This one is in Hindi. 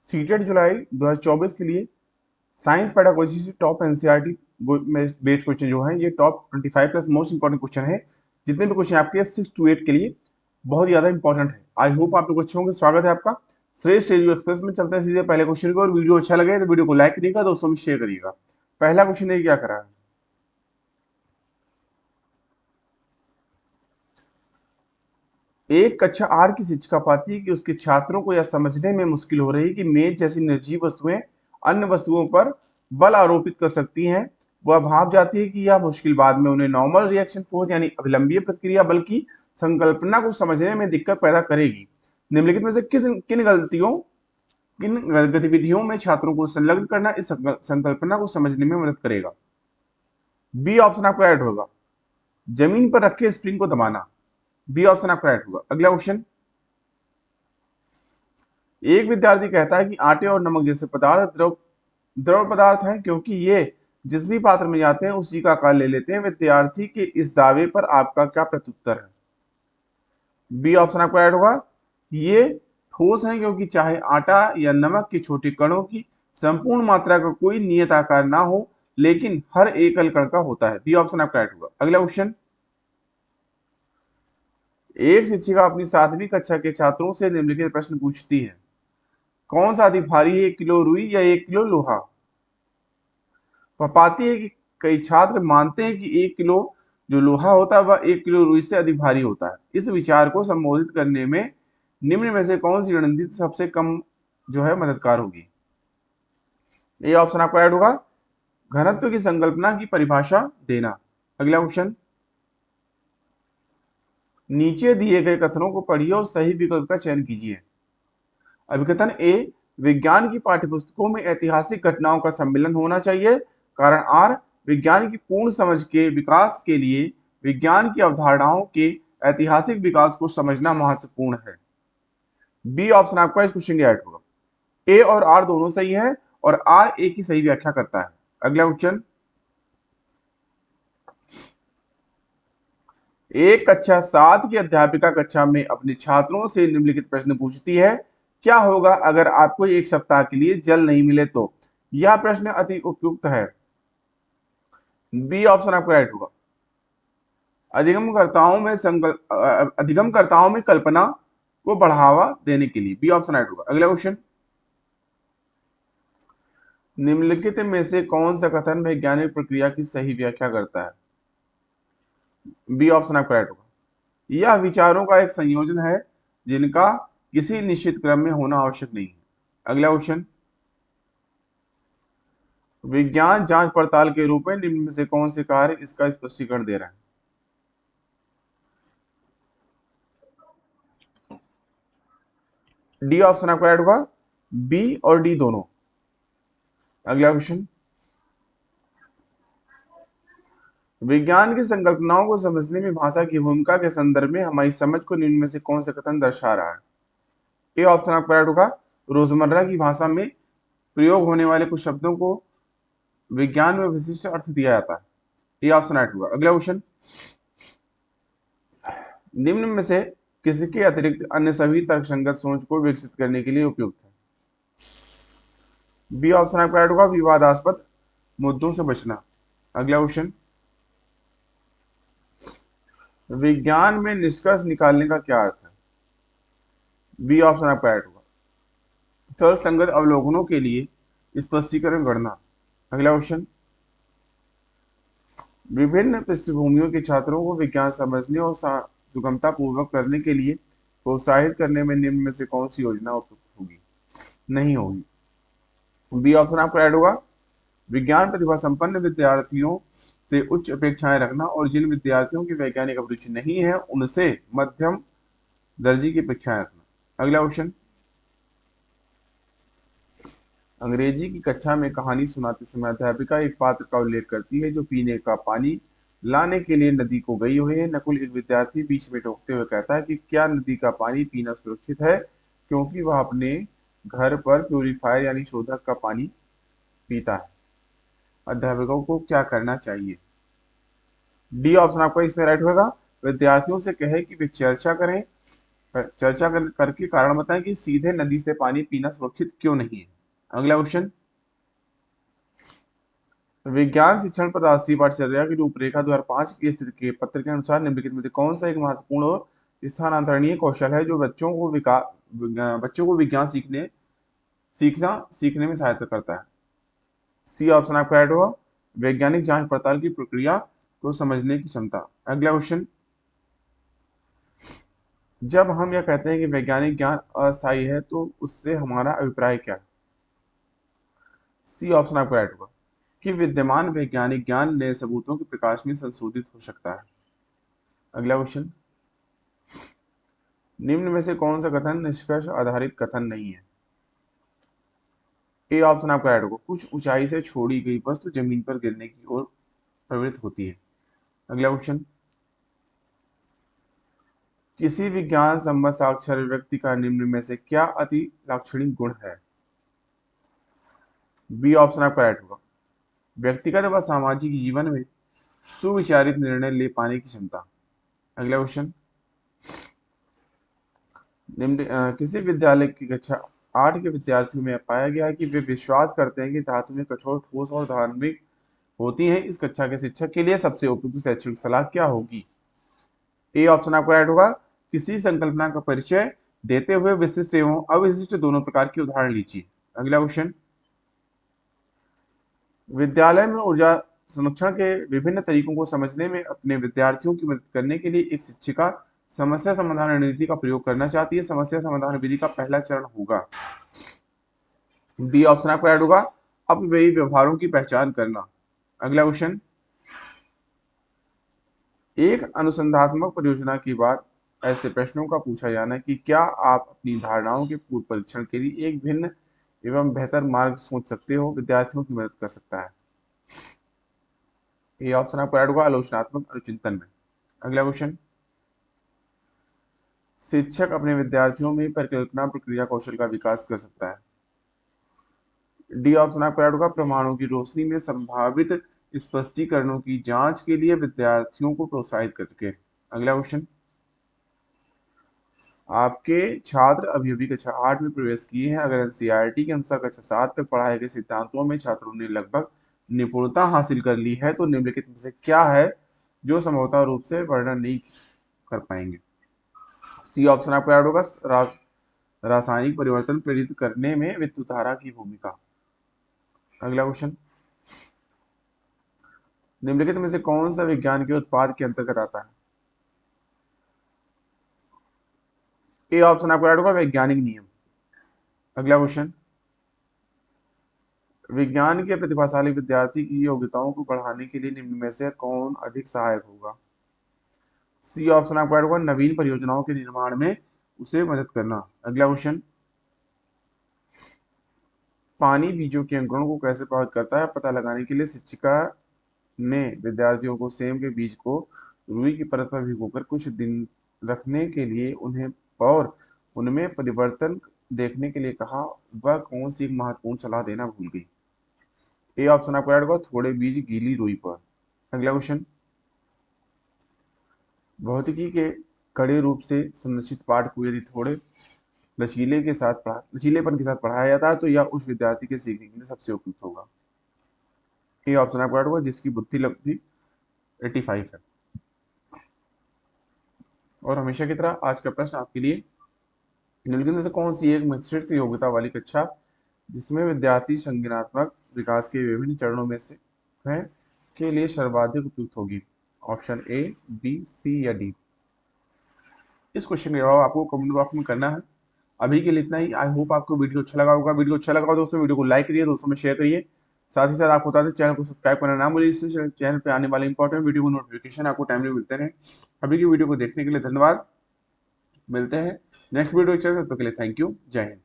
सीटेट जुलाई 2024 के लिए साइंस पेडागोजी से टॉप एनसीईआरटी बेस्ड क्वेश्चन जो है ये top 25 plus most important question है। जितने भी क्वेश्चन आपके 6 to 8 के लिए बहुत ज्यादा इंपॉर्टेंट है। आई होप आप लोग अच्छे होंगे। स्वागत है आपका श्रेष्ठ एजू एक्सप्रेस में। चलते हैं सीधे पहले क्वेश्चन को। और वीडियो अच्छा लगे तो वीडियो को लाइक करिएगा, दोस्तों में शेयर करिएगा। पहला क्वेश्चन है क्या करा है, एक कक्षा 8 की शिक्षिका पाती है कि उसके छात्रों को यह समझने में मुश्किल हो रही है कि मेज जैसी निर्जीव वस्तुएं अन्य वस्तुओं पर बल आरोपित कर सकती हैं। वह भाप जाती है कि यह मुश्किल बाद में उन्हें नॉर्मल रिएक्शन फोर्स यानी अभिलंबीय प्रतिक्रिया बल की संकल्पना को समझने में दिक्कत पैदा करेगी। निम्नलिखित में से किन गतिविधियों में छात्रों को संलग्न करना इस संकल्पना को समझने में मदद करेगा। बी ऑप्शन आपका राइट होगा, जमीन पर रखे स्प्रिंग को दबाना। बी ऑप्शन आपका राइट होगा। अगला क्वेश्चन, एक विद्यार्थी कहता है कि आटे और नमक जैसे पदार्थ द्रव द्रव पदार्थ हैं क्योंकि ये जिस भी पात्र में जाते हैं उसी का आकार ले लेते हैं। विद्यार्थी के इस दावे पर आपका क्या प्रत्युत्तर है। बी ऑप्शन आपका राइट होगा, ये ठोस है क्योंकि चाहे आटा या नमक के छोटे कणों की संपूर्ण मात्रा का कोई नियत आकार ना हो लेकिन हर एकल कण का होता है। बी ऑप्शन आपका राइट होगा। अगला क्वेश्चन, एक शिक्षिका अपनी 7वीं कक्षा के छात्रों से निम्नलिखित प्रश्न पूछती है, कौन सा अधिक भारी है, 1 किलो रुई या 1 किलो लोहा। वह पाती है कि कई छात्र मानते हैं कि 1 किलो जो लोहा होता है वह 1 किलो रुई से अधिक भारी होता है। इस विचार को संबोधित करने में निम्न में से कौन सी रणनीति सबसे कम जो है मददगार होगी। ये ऑप्शन आपका राइट होगा, घनत्व की संकल्पना की परिभाषा देना। अगला क्वेश्चन, नीचे दिए गए कथनों को पढ़िए और सही विकल्प का चयन कीजिए। अभिकथन ए, विज्ञान की पाठ्यपुस्तकों में ऐतिहासिक घटनाओं का सम्मिलन होना चाहिए। कारण आर, विज्ञान की पूर्ण समझ के विकास के लिए विज्ञान की अवधारणाओं के ऐतिहासिक विकास को समझना महत्वपूर्ण है। बी ऑप्शन आपका इस क्वेश्चन का राइट होगा। ए और आर दोनों सही है और आर ए की सही व्याख्या करता है। अगला क्वेश्चन, एक कक्षा 7 की अध्यापिका कक्षा में अपने छात्रों से निम्नलिखित प्रश्न पूछती है, क्या होगा अगर आपको एक सप्ताह के लिए जल नहीं मिले तो। यह प्रश्न अति उपयुक्त है। बी ऑप्शन आपका राइट होगा, अधिगमकर्ताओं में कल्पना को बढ़ावा देने के लिए। बी ऑप्शन राइट होगा। अगला क्वेश्चन, निम्नलिखित में से कौन सा कथन वैज्ञानिक प्रक्रिया की सही व्याख्या करता है। बी ऑप्शन आपका राइट होगा, यह विचारों का एक संयोजन है जिनका किसी निश्चित क्रम में होना आवश्यक नहीं है। अगला क्वेश्चन, विज्ञान जांच पड़ताल के रूप में निम्न में से कौन से कार्य इसका स्पष्टीकरण दे रहा है। डी ऑप्शन आपका राइट होगा, बी और डी दोनों। अगला क्वेश्चन, विज्ञान की संकल्पनाओं को समझने में भाषा की भूमिका के संदर्भ में हमारी समझ को निम्न में से कौन सा कथन दर्शा रहा है। ए ऑप्शन आपका राइट होगा, रोजमर्रा की भाषा में प्रयोग होने वाले कुछ शब्दों को विज्ञान में विशिष्ट अर्थ दिया जाता है। ए ऑप्शन राइट होगा। अगला क्वेश्चन, निम्न में से किसके अतिरिक्त अन्य सभी तर्कसंगत सोच को विकसित करने के लिए उपयुक्त है। बी ऑप्शन आपका राइट होगा, विवादास्पद मुद्दों से बचना। अगला क्वेश्चन, विज्ञान में निष्कर्ष निकालने का क्या अर्थ है। बी ऑप्शन आपका राइट होगा, तर्कसंगत अवलोकनों के लिए स्पष्टीकरण गणना। अगला क्वेश्चन, विभिन्न पृष्ठभूमियों के छात्रों को विज्ञान समझने और सुगमता पूर्वक करने के लिए प्रोत्साहित करने में निम्न में से कौन सी योजना उपयुक्त होगी, नहीं होगी। बी ऑप्शन आपका राइट होगा, विज्ञान प्रतिभा संपन्न विद्यार्थियों से उच्च अपेक्षाएं रखना और जिन विद्यार्थियों की वैज्ञानिक अभिरुचि नहीं है उनसे मध्यम दर्जे की अपेक्षाएं रखना। अगला क्वेश्चन, अंग्रेजी की कक्षा में कहानी सुनाते समय अध्यापिका एक पात्र का उल्लेख करती है जो पीने का पानी लाने के लिए नदी को गई हुई है। नकुल एक विद्यार्थी बीच में टोकते हुए कहता है कि क्या नदी का पानी पीना सुरक्षित है क्योंकि वह अपने घर पर प्यूरिफायर यानी शोधक का पानी पीता है। अध्यापकों को क्या करना चाहिए। डी ऑप्शन आपका इसमें राइट होगा, विद्यार्थियों से कहे कि वे चर्चा करें चर्चा करके कारण बताएं कि सीधे नदी से पानी पीना सुरक्षित क्यों नहीं है। अगला क्वेश्चन, विज्ञान शिक्षण पर राष्ट्रीय पाठ्यचर्या की रूपरेखा 2005 की स्थिति के पत्र के अनुसार निम्नलिखित में से कौन सा एक महत्वपूर्ण और स्थानांतरणीय कौशल है जो बच्चों को विज्ञान सीखने में सहायता करता है। सी ऑप्शन आपका राइट होगा, वैज्ञानिक जांच पड़ताल की प्रक्रिया को समझने की क्षमता। अगला क्वेश्चन, जब हम यह कहते हैं कि वैज्ञानिक ज्ञान अस्थायी है तो उससे हमारा अभिप्राय क्या है। सी ऑप्शन आपका राइट होगा कि विद्यमान वैज्ञानिक ज्ञान नए सबूतों के प्रकाश में संशोधित हो सकता है। अगला क्वेश्चन, निम्न में से कौन सा कथन निष्कर्ष आधारित कथन नहीं है। ए ऑप्शन आपका राइट होगा, कुछ ऊंचाई से छोड़ी गई वस्तु जमीन पर गिरने की ओर प्रवृत्त होती है। अगला क्वेश्चन, किसी विज्ञान संबंध साक्षर व्यक्ति का निम्न में से क्या अति लाक्षणिक गुण है। बी ऑप्शन आपका राइट होगा, व्यक्तिगत व सामाजिक जीवन में सुविचारित निर्णय ले पाने की क्षमता। अगला क्वेश्चन, किसी विद्यालय की कक्षा 8 के विद्यार्थियों में पाया गया कि वे विश्वास करते हैं कि धातुएं कठोर, ठोस और धार्मिक होती हैं। इस कक्षा के शिक्षक के लिए सबसे उपयुक्त शैक्षणिक सलाह क्या होगी। ए ऑप्शन आपका राइट होगा, किसी संकल्पना का परिचय देते हुए विशिष्ट एवं अविशिष्ट दोनों प्रकार के उदाहरण लीजिए। अगला क्वेश्चन, विद्यालय में ऊर्जा संरक्षण के विभिन्न तरीकों को समझने में अपने विद्यार्थियों की मदद करने के लिए एक शिक्षिका समस्या समाधान रणनीति का प्रयोग करना चाहती है। समस्या समाधान विधि का पहला चरण होगा। बी ऑप्शन आपका राइट होगा, अपव्ययी व्यवहारों की पहचान करना। अगला क्वेश्चन, एक अनुसंधात्मक परियोजना के बाद ऐसे प्रश्नों का पूछा जाना कि क्या आप अपनी धारणाओं के पूर्व परीक्षण के लिए एक भिन्न एवं बेहतर मार्ग सोच सकते हो, विद्यार्थियों की मदद कर सकता है। ये ऑप्शन आपका राइट होगा, आलोचनात्मक अनुचिंतन में। अगला क्वेश्चन, शिक्षक अपने विद्यार्थियों में परिकल्पना प्रक्रिया कौशल का विकास कर सकता है। डी ऑप्शन आपका राइट होगा, प्रमाणों की रोशनी में संभावित स्पष्टीकरणों की जांच के लिए विद्यार्थियों को प्रोत्साहित करके। अगला क्वेश्चन, आपके छात्र अभी अभी कक्षा 8 में प्रवेश किए हैं। अगर एनसीईआरटी के अनुसार कक्षा 7 तक पढ़ाए गए सिद्धांतों में छात्रों ने लगभग निपुणता हासिल कर ली है तो निम्नलिखित में से क्या है जो संभवतः रूप से वर्णन नहीं कर पाएंगे। सी ऑप्शन आपका राइट होगा, रासायनिक परिवर्तन प्रेरित करने में विद्युत धारा की भूमिका। अगला क्वेश्चन, निम्नलिखित में से कौन सा विज्ञान के उत्पाद के अंतर्गत आता है। ए ऑप्शन आपका राइट होगा, वैज्ञानिक नियम। अगला क्वेश्चन, विज्ञान के प्रतिभाशाली विद्यार्थी की योग्यताओं को बढ़ाने के लिए निम्न में से कौन अधिक सहायक होगा। सी ऑप्शन आपका राइट होगा, नवीन परियोजनाओं के निर्माण में उसे मदद करना। अगला क्वेश्चन, पानी बीजों के अंकुरण को कैसे प्रभावित करता है पता लगाने के लिए शिक्षिका ने विद्यार्थियों को सेम के बीज को रुई की परत पर भिगोकर कुछ दिन रखने के लिए उन्हें और उनमें परिवर्तन देखने के लिए कहा। वह कौन सी महत्वपूर्ण सलाह देना भूल गई। ए ऑप्शन आपका राइट होगा, थोड़े बीज गीली रुई पर। अगला क्वेश्चन, भौतिकी के कड़े रूप से संरचित पाठ को यदि थोड़े लचीलेपन के साथ पढ़ाया जाता है तो यह उस विद्यार्थी के सीखने के लिए सबसे उपयुक्त होगा। ये ऑप्शन आपका राइट होगा, जिसकी बुद्धि लगभग 85 है। और हमेशा की तरह आज का प्रश्न आपके लिए, निम्नलिखित में से कौन सी एक मिश्रित योग्यता वाली कक्षा जिसमें विद्यार्थी संज्ञानात्मक विकास के विभिन्न चरणों में से है के लिए सर्वाधिक उपयुक्त होगी। ऑप्शन ए, बी, सी या डी। इस क्वेश्चन का जवाब आपको कमेंट बॉक्स में करना है। अभी के लिए इतना ही। आई होप आपको वीडियो अच्छा लगा होगा। वीडियो अच्छा लगा हो दोस्तों वीडियो को लाइक करिए, दोस्तों में शेयर करिए। साथ ही साथ आपको बता दें चैनल को सब्सक्राइब करना ना भूलिए, इससे चैनल पे आने वाले इंपॉर्टेंट वीडियो को नोटिफिकेशन आपको टाइमली मिलते रहे। अभी की वीडियो को देखने के लिए धन्यवाद। मिलते हैं नेक्स्ट वीडियो के लिए, तब तक के लिए थैंक यू, जय हिंद।